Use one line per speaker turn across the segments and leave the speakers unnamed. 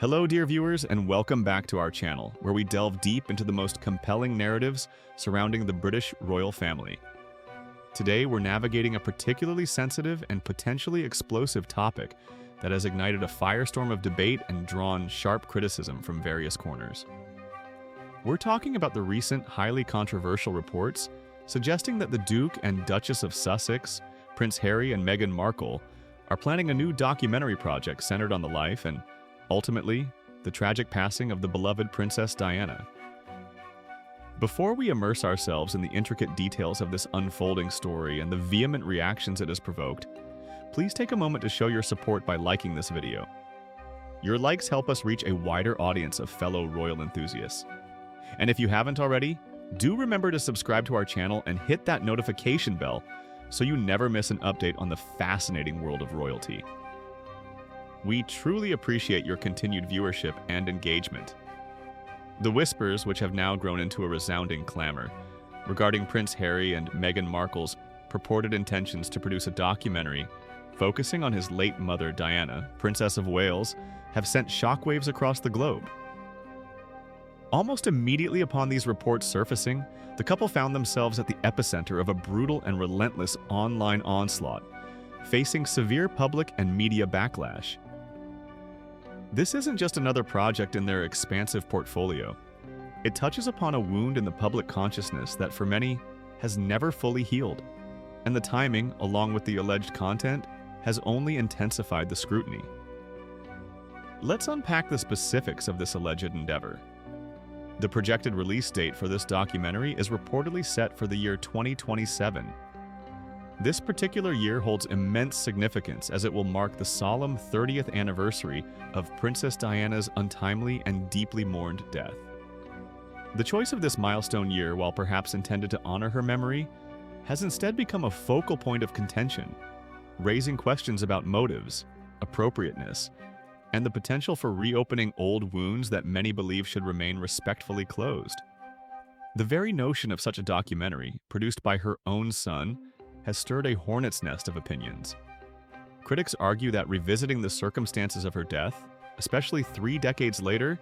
Hello, dear viewers, and welcome back to our channel, where we delve deep into the most compelling narratives surrounding the British royal family. Today, we're navigating a particularly sensitive and potentially explosive topic that has ignited a firestorm of debate and drawn sharp criticism from various corners. We're talking about the recent, highly controversial reports suggesting that the Duke and Duchess of Sussex, Prince Harry and Meghan Markle, are planning a new documentary project centered on the life and, ultimately, the tragic passing of the beloved Princess Diana. Before we immerse ourselves in the intricate details of this unfolding story and the vehement reactions it has provoked, please take a moment to show your support by liking this video. Your likes help us reach a wider audience of fellow royal enthusiasts. And if you haven't already, do remember to subscribe to our channel and hit that notification bell so you never miss an update on the fascinating world of royalty. We truly appreciate your continued viewership and engagement. The whispers, which have now grown into a resounding clamor, regarding Prince Harry and Meghan Markle's purported intentions to produce a documentary focusing on his late mother Diana, Princess of Wales, have sent shockwaves across the globe. Almost immediately upon these reports surfacing, the couple found themselves at the epicenter of a brutal and relentless online onslaught, facing severe public and media backlash. This isn't just another project in their expansive portfolio. It touches upon a wound in the public consciousness that for many has never fully healed, and the timing, along with the alleged content, has only intensified the scrutiny. Let's unpack the specifics of this alleged endeavor. The projected release date for this documentary is reportedly set for the year 2027. This particular year holds immense significance as it will mark the solemn 30th anniversary of Princess Diana's untimely and deeply mourned death. The choice of this milestone year, while perhaps intended to honor her memory, has instead become a focal point of contention, raising questions about motives, appropriateness, and the potential for reopening old wounds that many believe should remain respectfully closed. The very notion of such a documentary, produced by her own son, has stirred a hornet's nest of opinions. Critics argue that revisiting the circumstances of her death, especially 3 decades later,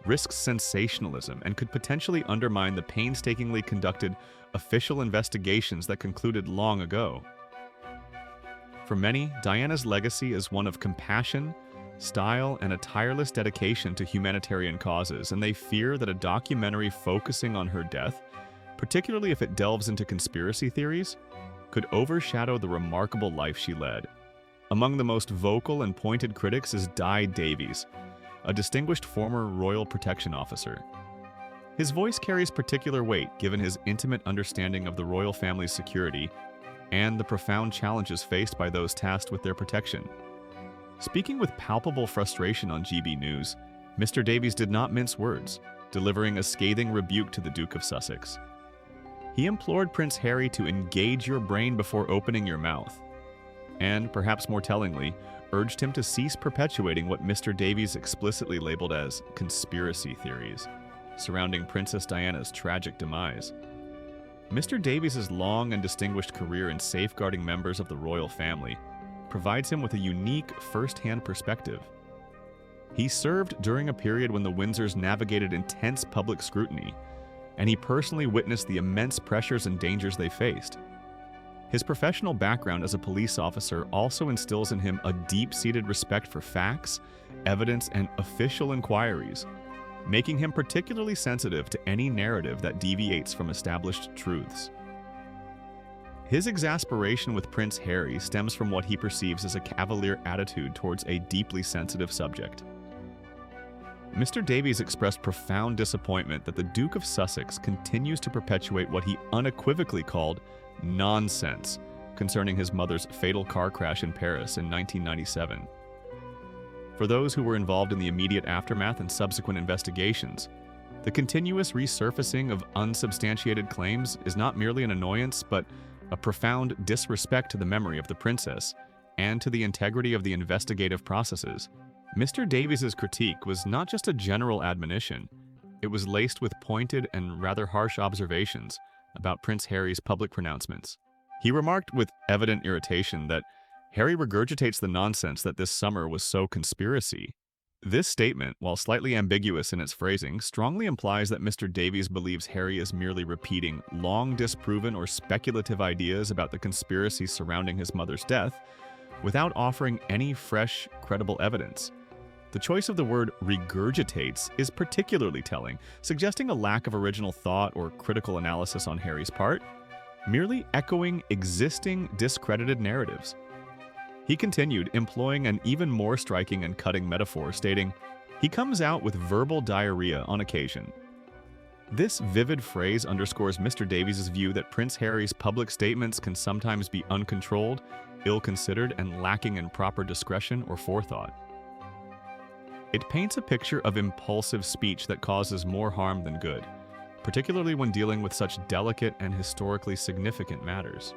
risks sensationalism and could potentially undermine the painstakingly conducted official investigations that concluded long ago. For many, Diana's legacy is one of compassion, style, and a tireless dedication to humanitarian causes, and they fear that a documentary focusing on her death, particularly if it delves into conspiracy theories, could overshadow the remarkable life she led. Among the most vocal and pointed critics is Di Davies, a distinguished former royal protection officer. His voice carries particular weight given his intimate understanding of the royal family's security and the profound challenges faced by those tasked with their protection. Speaking with palpable frustration on GB News, Mr. Davies did not mince words, delivering a scathing rebuke to the Duke of Sussex. He implored Prince Harry to engage your brain before opening your mouth, and, perhaps more tellingly, urged him to cease perpetuating what Mr. Davies explicitly labeled as conspiracy theories surrounding Princess Diana's tragic demise. Mr. Davies' long and distinguished career in safeguarding members of the royal family provides him with a unique first-hand perspective. He served during a period when the Windsors navigated intense public scrutiny, and he personally witnessed the immense pressures and dangers they faced. His professional background as a police officer also instills in him a deep-seated respect for facts, evidence, and official inquiries, making him particularly sensitive to any narrative that deviates from established truths. His exasperation with Prince Harry stems from what he perceives as a cavalier attitude towards a deeply sensitive subject. Mr. Davies expressed profound disappointment that the Duke of Sussex continues to perpetuate what he unequivocally called nonsense concerning his mother's fatal car crash in Paris in 1997. For those who were involved in the immediate aftermath and subsequent investigations, the continuous resurfacing of unsubstantiated claims is not merely an annoyance, but a profound disrespect to the memory of the princess and to the integrity of the investigative processes. Mr. Davies' critique was not just a general admonition, it was laced with pointed and rather harsh observations about Prince Harry's public pronouncements. He remarked with evident irritation that Harry regurgitates the nonsense that this summer was so conspiracy, This statement, while slightly ambiguous in its phrasing, strongly implies that Mr. Davies believes Harry is merely repeating long disproven or speculative ideas about the conspiracy surrounding his mother's death without offering any fresh, credible evidence. The choice of the word regurgitates is particularly telling, suggesting a lack of original thought or critical analysis on Harry's part, merely echoing existing discredited narratives. He continued, employing an even more striking and cutting metaphor, stating, "He comes out with verbal diarrhea on occasion." This vivid phrase underscores Mr. Davies' view that Prince Harry's public statements can sometimes be uncontrolled, ill-considered, and lacking in proper discretion or forethought. It paints a picture of impulsive speech that causes more harm than good, particularly when dealing with such delicate and historically significant matters.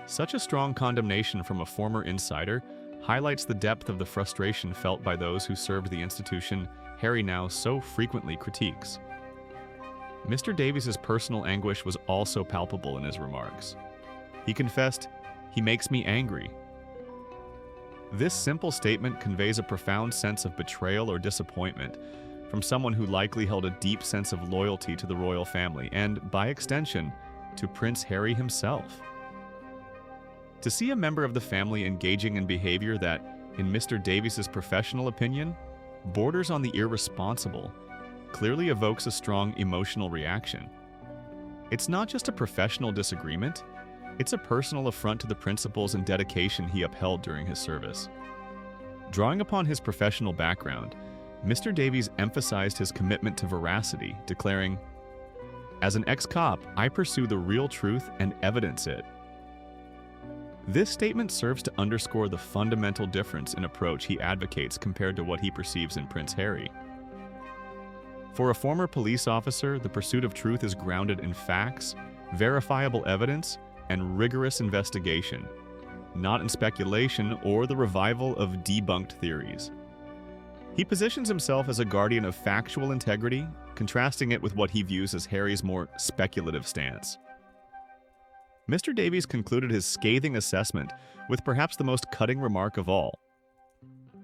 Such a strong condemnation from a former insider highlights the depth of the frustration felt by those who served the institution Harry now so frequently critiques. Mr. Davies' personal anguish was also palpable in his remarks. He confessed, "He makes me angry." This simple statement conveys a profound sense of betrayal or disappointment from someone who likely held a deep sense of loyalty to the royal family and, by extension, to Prince Harry himself. To see a member of the family engaging in behavior that, in Mr. Davies' professional opinion, borders on the irresponsible, clearly evokes a strong emotional reaction. It's not just a professional disagreement, it's a personal affront to the principles and dedication he upheld during his service. Drawing upon his professional background, Mr. Davies emphasized his commitment to veracity, declaring, "As an ex-cop, I pursue the real truth and evidence it." This statement serves to underscore the fundamental difference in approach he advocates compared to what he perceives in Prince Harry. For a former police officer, the pursuit of truth is grounded in facts, verifiable evidence, and rigorous investigation, not in speculation or the revival of debunked theories. He positions himself as a guardian of factual integrity, contrasting it with what he views as Harry's more speculative stance. Mr. Davies concluded his scathing assessment with perhaps the most cutting remark of all.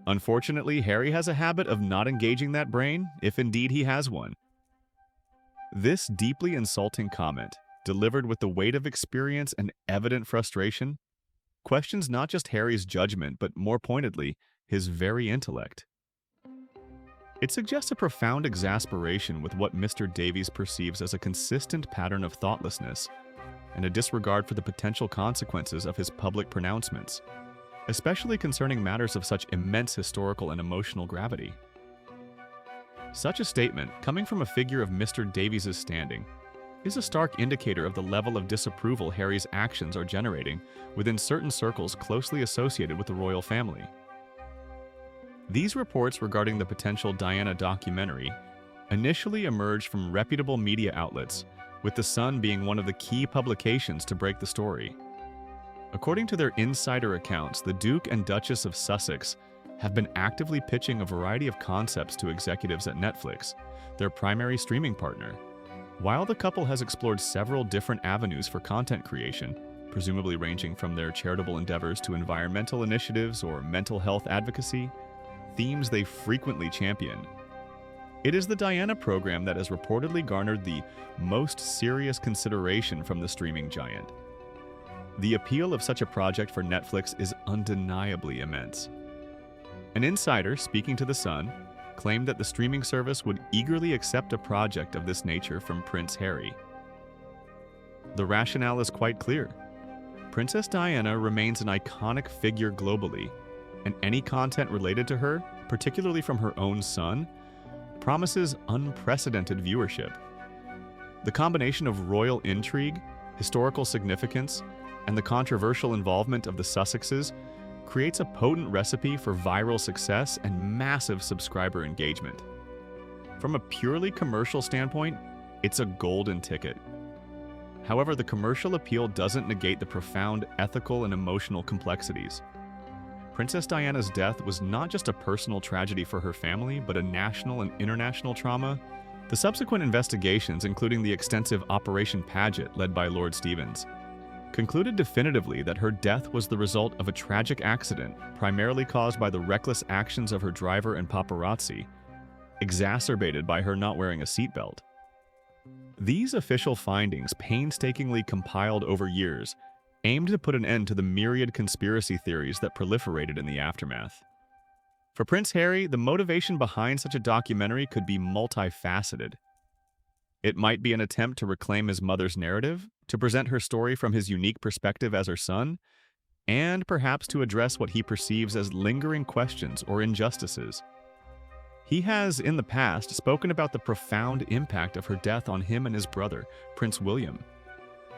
Unfortunately, Harry has a habit of not engaging that brain, if indeed he has one. This deeply insulting comment, delivered with the weight of experience and evident frustration, questions not just Harry's judgment, but more pointedly, his very intellect. It suggests a profound exasperation with what Mr. Davies perceives as a consistent pattern of thoughtlessness and a disregard for the potential consequences of his public pronouncements, especially concerning matters of such immense historical and emotional gravity. Such a statement, coming from a figure of Mr. Davies' standing, is a stark indicator of the level of disapproval Harry's actions are generating within certain circles closely associated with the royal family. These reports regarding the potential Diana documentary initially emerged from reputable media outlets, with The Sun being one of the key publications to break the story. According to their insider accounts, the Duke and Duchess of Sussex have been actively pitching a variety of concepts to executives at Netflix, their primary streaming partner. While the couple has explored several different avenues for content creation, presumably ranging from their charitable endeavors to environmental initiatives or mental health advocacy, themes they frequently champion. It is the Diana program that has reportedly garnered the most serious consideration from the streaming giant. The appeal of such a project for Netflix is undeniably immense. An insider, speaking to The Sun, claimed that the streaming service would eagerly accept a project of this nature from Prince Harry. The rationale is quite clear. Princess Diana remains an iconic figure globally, and any content related to her, particularly from her own son, promises unprecedented viewership. The combination of royal intrigue, historical significance, and the controversial involvement of the Sussexes creates a potent recipe for viral success and massive subscriber engagement. From a purely commercial standpoint, it's a golden ticket. However, the commercial appeal doesn't negate the profound ethical and emotional complexities. Princess Diana's death was not just a personal tragedy for her family, but a national and international trauma. The subsequent investigations, including the extensive Operation Paget led by Lord Stevens, concluded definitively that her death was the result of a tragic accident primarily caused by the reckless actions of her driver and paparazzi, exacerbated by her not wearing a seatbelt. These official findings, painstakingly compiled over years, aimed to put an end to the myriad conspiracy theories that proliferated in the aftermath. For Prince Harry, the motivation behind such a documentary could be multifaceted. It might be an attempt to reclaim his mother's narrative, to present her story from his unique perspective as her son, and perhaps to address what he perceives as lingering questions or injustices. He has, in the past, spoken about the profound impact of her death on him and his brother, Prince William,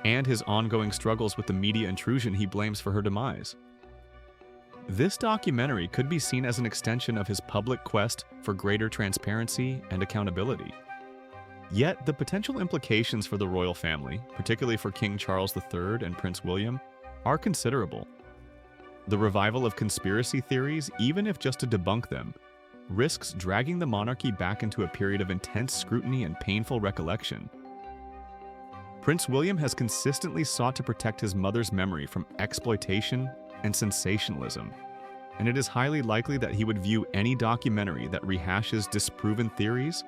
and his ongoing struggles with the media intrusion he blames for her demise. This documentary could be seen as an extension of his public quest for greater transparency and accountability. Yet, the potential implications for the royal family, particularly for King Charles III and Prince William, are considerable. The revival of conspiracy theories, even if just to debunk them, risks dragging the monarchy back into a period of intense scrutiny and painful recollection. Prince William has consistently sought to protect his mother's memory from exploitation and sensationalism, and it is highly likely that he would view any documentary that rehashes disproven theories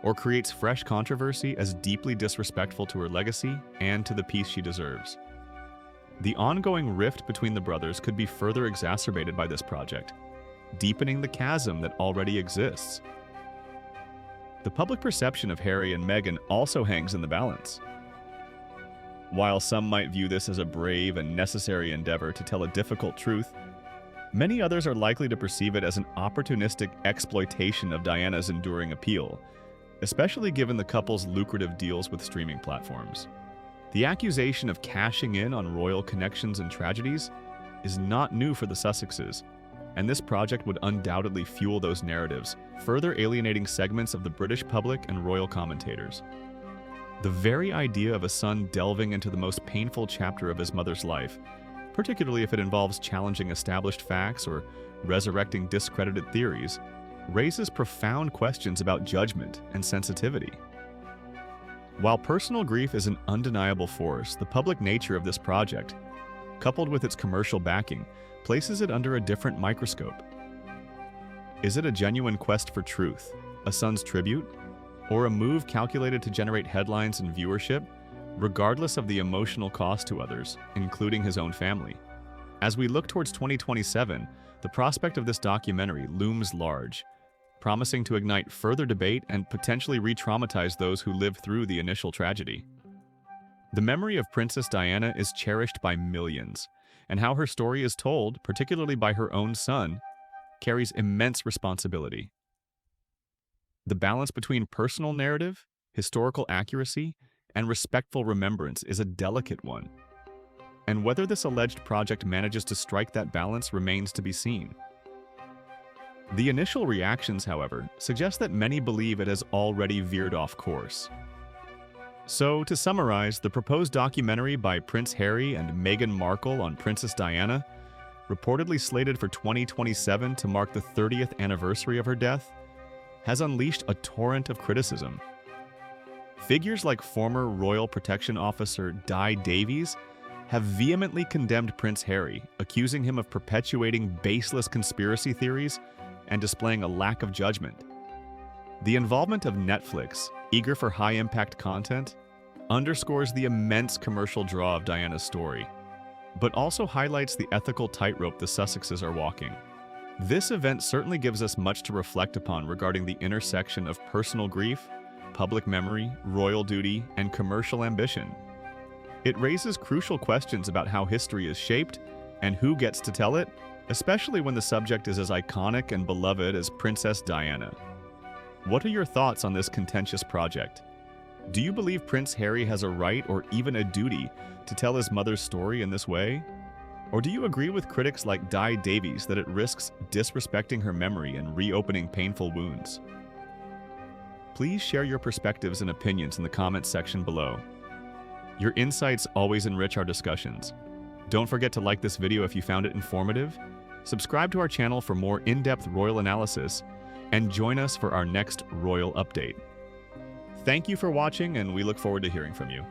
or creates fresh controversy as deeply disrespectful to her legacy and to the peace she deserves. The ongoing rift between the brothers could be further exacerbated by this project, deepening the chasm that already exists. The public perception of Harry and Meghan also hangs in the balance. While some might view this as a brave and necessary endeavor to tell a difficult truth, many others are likely to perceive it as an opportunistic exploitation of Diana's enduring appeal, especially given the couple's lucrative deals with streaming platforms. The accusation of cashing in on royal connections and tragedies is not new for the Sussexes, and this project would undoubtedly fuel those narratives, further alienating segments of the British public and royal commentators. The very idea of a son delving into the most painful chapter of his mother's life, particularly if it involves challenging established facts or resurrecting discredited theories, raises profound questions about judgment and sensitivity. While personal grief is an undeniable force, the public nature of this project, coupled with its commercial backing, places it under a different microscope. Is it a genuine quest for truth, a son's tribute, or a move calculated to generate headlines and viewership, regardless of the emotional cost to others, including his own family? As we look towards 2027, the prospect of this documentary looms large, promising to ignite further debate and potentially re-traumatize those who lived through the initial tragedy. The memory of Princess Diana is cherished by millions, and how her story is told, particularly by her own son, carries immense responsibility. The balance between personal narrative, historical accuracy, and respectful remembrance is a delicate one, and whether this alleged project manages to strike that balance remains to be seen. The initial reactions, however, suggest that many believe it has already veered off course. So, to summarize, the proposed documentary by Prince Harry and Meghan Markle on Princess Diana, reportedly slated for 2027 to mark the 30th anniversary of her death, has unleashed a torrent of criticism. Figures like former Royal Protection Officer Di Davies have vehemently condemned Prince Harry, accusing him of perpetuating baseless conspiracy theories and displaying a lack of judgment. The involvement of Netflix, eager for high-impact content, underscores the immense commercial draw of Diana's story, but also highlights the ethical tightrope the Sussexes are walking. This event certainly gives us much to reflect upon regarding the intersection of personal grief, public memory, royal duty, and commercial ambition. It raises crucial questions about how history is shaped and who gets to tell it, especially when the subject is as iconic and beloved as Princess Diana. What are your thoughts on this contentious project? Do you believe Prince Harry has a right or even a duty to tell his mother's story in this way? Or do you agree with critics like Di Davies that it risks disrespecting her memory and reopening painful wounds? Please share your perspectives and opinions in the comments section below. Your insights always enrich our discussions. Don't forget to like this video if you found it informative, subscribe to our channel for more in-depth royal analysis, and join us for our next royal update. Thank you for watching, and we look forward to hearing from you.